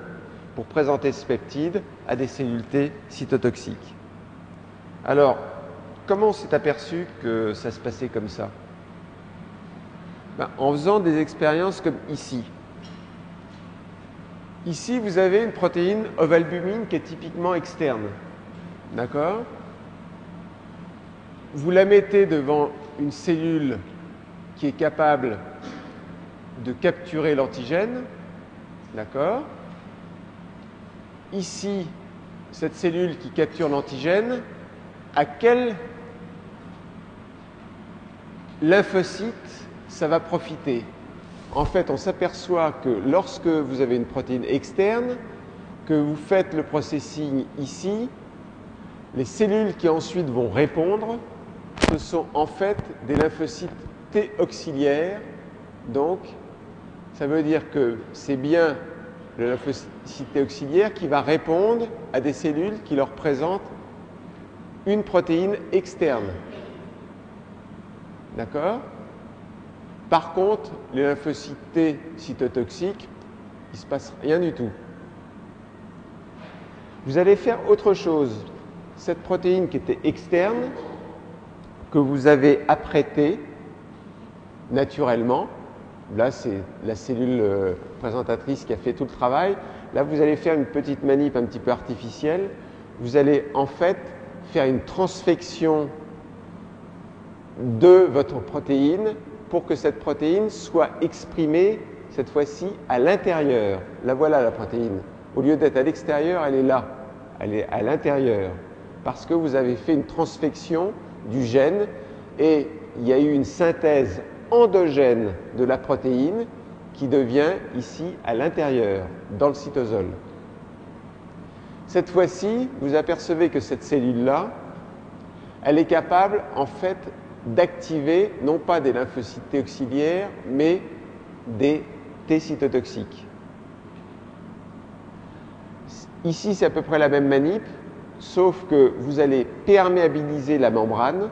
pour présenter ce peptide à des cellules T cytotoxiques. Alors, comment on s'est aperçu que ça se passait comme ça? En faisant des expériences comme ici. Ici, vous avez une protéine ovalbumine qui est typiquement externe. D'accord? Vous la mettez devant une cellule qui est capable de capturer l'antigène. D'accord? Ici, cette cellule qui capture l'antigène, à quel lymphocyte ça va profiter? En fait, on s'aperçoit que lorsque vous avez une protéine externe, que vous faites le processing ici, les cellules qui ensuite vont répondre, ce sont en fait des lymphocytes T auxiliaires. Donc, ça veut dire que c'est bien le lymphocyte T auxiliaire qui va répondre à des cellules qui leur présentent une protéine externe. D'accord? Par contre, les lymphocytes T cytotoxiques, il ne se passe rien du tout. Vous allez faire autre chose. Cette protéine qui était externe, que vous avez apprêtée naturellement, là c'est la cellule présentatrice qui a fait tout le travail, là vous allez faire une petite manip un petit peu artificielle, vous allez en fait faire une transfection de votre protéine pour que cette protéine soit exprimée cette fois-ci à l'intérieur. La voilà la protéine. Au lieu d'être à l'extérieur, elle est là. Elle est à l'intérieur. Parce que vous avez fait une transfection du gène et il y a eu une synthèse endogène de la protéine qui devient ici à l'intérieur, dans le cytosol. Cette fois-ci, vous apercevez que cette cellule-là, elle est capable en fait d'activer non pas des lymphocytes T auxiliaires, mais des T cytotoxiques. Ici, c'est à peu près la même manip, sauf que vous allez perméabiliser la membrane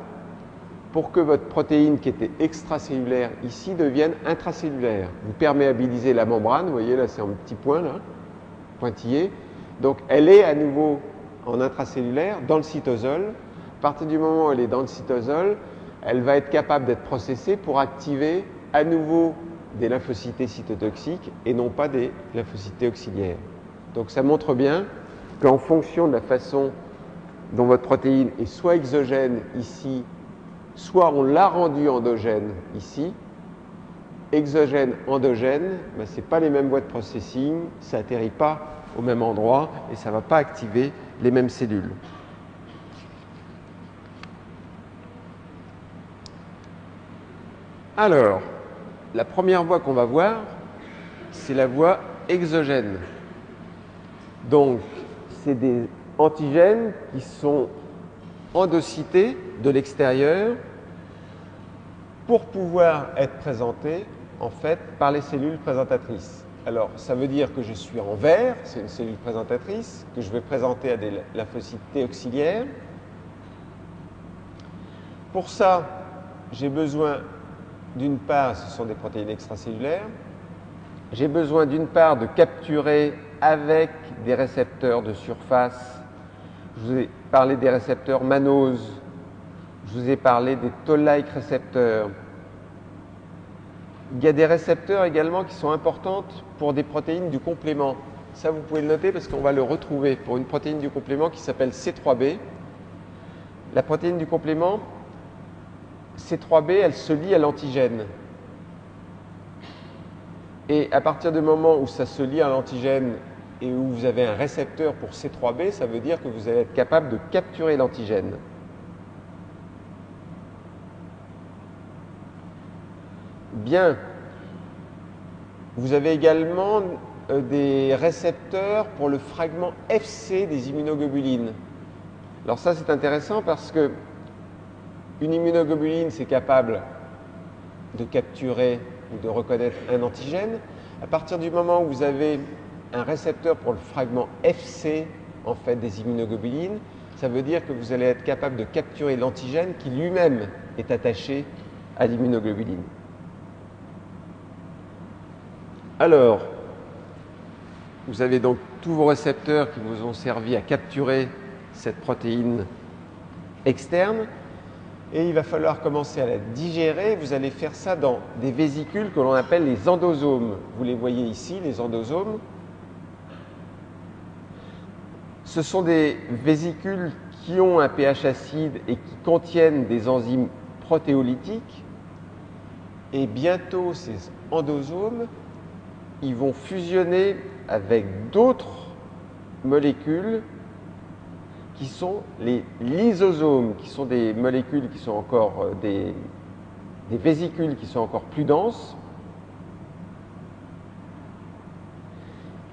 pour que votre protéine qui était extracellulaire ici devienne intracellulaire. Vous perméabilisez la membrane, vous voyez là c'est un petit point là, pointillé. Donc elle est à nouveau en intracellulaire dans le cytosol. À partir du moment où elle est dans le cytosol, elle va être capable d'être processée pour activer à nouveau des lymphocytes cytotoxiques et non pas des lymphocytes auxiliaires. Donc ça montre bien qu'en fonction de la façon dont votre protéine est soit exogène ici, soit on l'a rendue endogène ici, exogène, endogène, ce n'est pas les mêmes voies de processing, ça n'atterrit pas au même endroit et ça ne va pas activer les mêmes cellules. Alors, la première voie qu'on va voir, c'est la voie exogène. Donc, c'est des antigènes qui sont endocytés de l'extérieur pour pouvoir être présentés en fait par les cellules présentatrices. Alors, ça veut dire que je suis en vert, c'est une cellule présentatrice que je vais présenter à des lymphocytes T auxiliaires. Pour ça, j'ai besoin d'une part, ce sont des protéines extracellulaires, j'ai besoin d'une part de capturer avec des récepteurs de surface. Je vous ai parlé des récepteurs mannose, je vous ai parlé des toll-like récepteurs. Il y a des récepteurs également qui sont importantes pour des protéines du complément. Ça, vous pouvez le noter parce qu'on va le retrouver pour une protéine du complément qui s'appelle C3b. La protéine du complément, C3b, elle se lie à l'antigène. Et à partir du moment où ça se lie à l'antigène et où vous avez un récepteur pour C3b, ça veut dire que vous allez être capable de capturer l'antigène. Bien. Vous avez également des récepteurs pour le fragment Fc des immunoglobulines. Alors ça, c'est intéressant parce que une immunoglobuline, c'est capable de capturer ou de reconnaître un antigène. À partir du moment où vous avez un récepteur pour le fragment Fc en fait des immunoglobulines, ça veut dire que vous allez être capable de capturer l'antigène qui lui-même est attaché à l'immunoglobuline. Alors, vous avez donc tous vos récepteurs qui vous ont servi à capturer cette protéine externe et il va falloir commencer à la digérer. Vous allez faire ça dans des vésicules que l'on appelle les endosomes. Vous les voyez ici, les endosomes. Ce sont des vésicules qui ont un pH acide et qui contiennent des enzymes protéolytiques. Et bientôt, ces endosomes, ils vont fusionner avec d'autres molécules qui sont les lysosomes, qui sont des molécules qui sont encore des vésicules qui sont encore plus denses.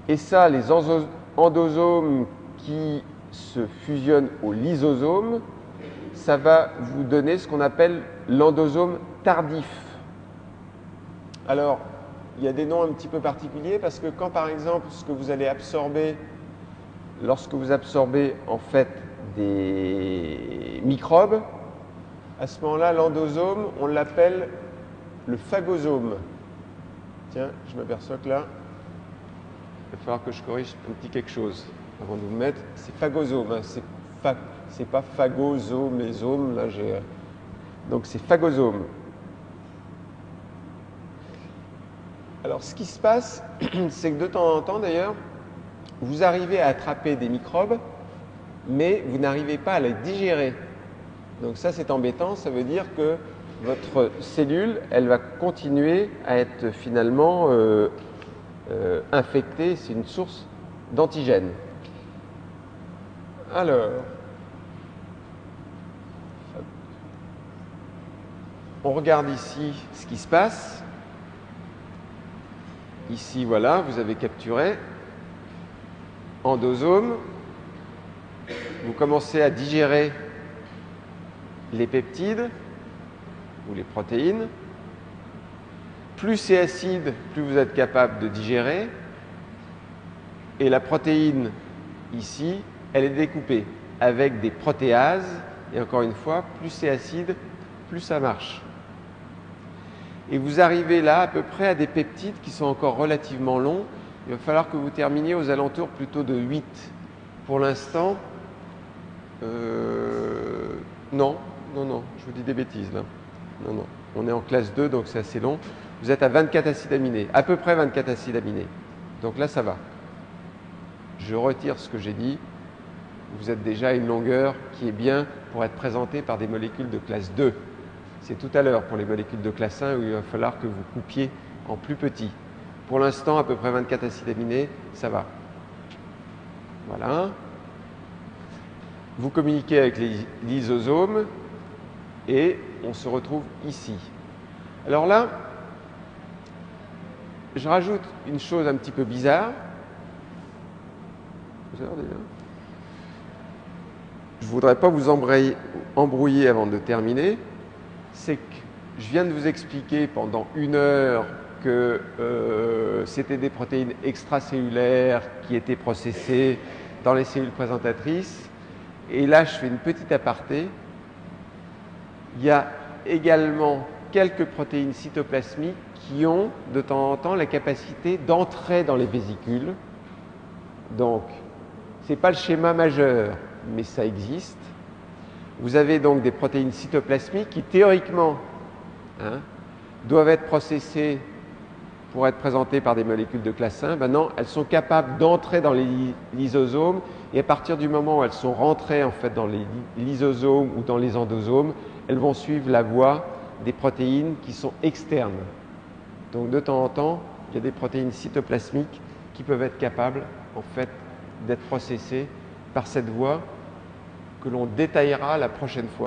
Et ça, les endosomes qui se fusionnent aux lysosomes, ça va vous donner ce qu'on appelle l'endosome tardif. Alors, il y a des noms un petit peu particuliers parce que quand, par exemple, ce que vous allez absorber, lorsque vous absorbez en fait des microbes, à ce moment-là, l'endosome, on l'appelle le phagosome. Tiens, je m'aperçois que là, il va falloir que je corrige un petit quelque chose avant de vous mettre. C'est phagosome, hein, c'est pas phagosome, les omes, là j'ai. Donc c'est phagosome. Alors ce qui se passe, c'est que de temps en temps d'ailleurs, vous arrivez à attraper des microbes, mais vous n'arrivez pas à les digérer. Donc ça c'est embêtant, ça veut dire que votre cellule, elle va continuer à être finalement infectée, c'est une source d'antigènes. Alors, on regarde ici ce qui se passe. Ici, voilà, vous avez capturé endosome. Vous commencez à digérer les peptides ou les protéines. Plus c'est acide, plus vous êtes capable de digérer. Et la protéine, ici, elle est découpée avec des protéases. Et encore une fois, plus c'est acide, plus ça marche. Et vous arrivez là à peu près à des peptides qui sont encore relativement longs. Il va falloir que vous terminiez aux alentours plutôt de 8. Pour l'instant, non, je vous dis des bêtises là. Non, on est en classe 2, donc c'est assez long. Vous êtes à 24 acides aminés, à peu près 24 acides aminés. Donc là, ça va. Je retire ce que j'ai dit. Vous êtes déjà à une longueur qui est bien pour être présentée par des molécules de classe 2. C'est tout à l'heure pour les molécules de classe 1 où il va falloir que vous coupiez en plus petit. Pour l'instant, à peu près 24 acides aminés, ça va. Voilà. Vous communiquez avec les lysosomes et on se retrouve ici. Alors là, je rajoute une chose un petit peu bizarre. Je ne voudrais pas vous embrouiller avant de terminer. C'est que je viens de vous expliquer pendant 1 heure que c'était des protéines extracellulaires qui étaient processées dans les cellules présentatrices. Et là, je fais une petite aparté. Il y a également quelques protéines cytoplasmiques qui ont de temps en temps la capacité d'entrer dans les vésicules. Donc, ce n'est pas le schéma majeur, mais ça existe. Vous avez donc des protéines cytoplasmiques qui, théoriquement, doivent être processées pour être présentées par des molécules de classe 1. Maintenant, elles sont capables d'entrer dans les lysosomes et à partir du moment où elles sont rentrées en fait, dans les lysosomes ou dans les endosomes, elles vont suivre la voie des protéines qui sont externes. Donc, de temps en temps, il y a des protéines cytoplasmiques qui peuvent être capables en fait, d'être processées par cette voie que l'on détaillera la prochaine fois.